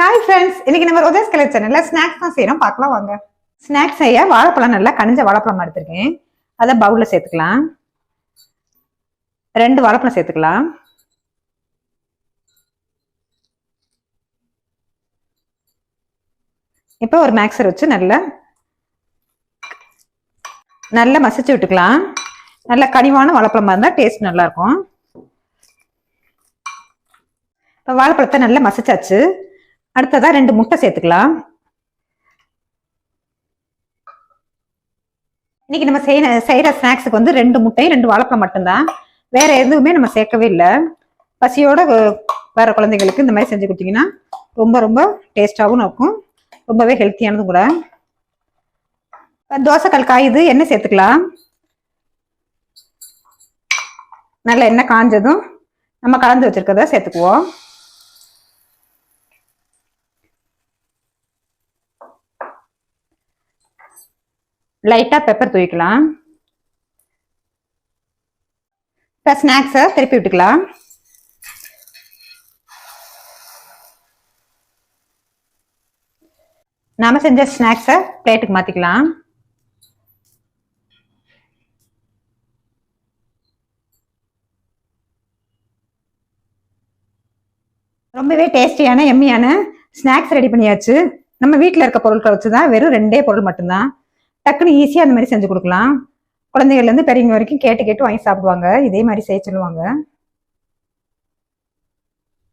Hi friends, இன்னைக்கு நம்ம ரோஜாஸ் colour சேனல்ல ஸ்நாக்ஸ் தான் செய்யறோம். பார்க்கலாம் வாங்க. ஸ்நாக்ஸ் செய்ய வாழைப்பழம் நல்லா கனிஞ்ச வாழைப்பழம் எடுத்திருக்கேன். அதை பவுல்ல சேர்த்துக்கலாம். 2 வாழைப்பழம் சேர்த்துக்கலாம். இப்போ ஒரு மிக்சர் வச்சு நல்லா மசிச்சு விட்டுக்கலாம். நல்ல கனிவான வாழைப்பழமா இருந்தா டேஸ்ட் நல்லா இருக்கும். இப்போ வாழைப்பழத்தை நல்லா மசிச்சாச்சு. அடுத்ததா 2 முட்டை சேர்த்துக்கலாம். இன்னைக்கு நம்ம செய்யற ஸ்நாக்ஸுக்கு வந்து 2 முட்டை 2 வாழைப்பழம் மட்டும்தான். வேற எதுவுமே நம்ம சேர்க்கவே இல்லை. பசியோட வேற குழந்தைகளுக்கு இந்த மாதிரி செஞ்சு கொடுத்தீங்கன்னா ரொம்ப ரொம்ப டேஸ்டாகவும் இருக்கும். ரொம்பவே ஹெல்த்தியானதும் கூட. தோசைக்கல் காயுது, எண்ணெய் சேர்த்துக்கலாம். நல்ல எண்ணெய் காஞ்சதும் நம்ம கலந்து வச்சிருக்கத சேர்த்துக்குவோம். லைட்டா பெப்பர் தூவிக்கலாம். இப்போ ஸ்நாக்ஸை திருப்பி விட்டுக்கலாம். நாம செஞ்ச ஸ்நாக்ஸை பிளேட்டுக்கு மாத்திக்கலாம். ரொம்பவே டேஸ்டியான எம்மியான ஸ்நாக்ஸ் ரெடி பண்ணியாச்சு. நம்ம வீட்டில் இருக்க பொருட்களை வச்சுதான், வெறும் 2 பொருள் மட்டும்தான். டக்குன்னு ஈஸியா அந்த மாதிரி செஞ்சு கொடுக்கலாம். குழந்தைகள்ல இருந்து பெரியவங்க வரைக்கும் கேட்டு வாங்கி சாப்பிடுவாங்க. இதே மாதிரி செய்ய சொல்லுவாங்க.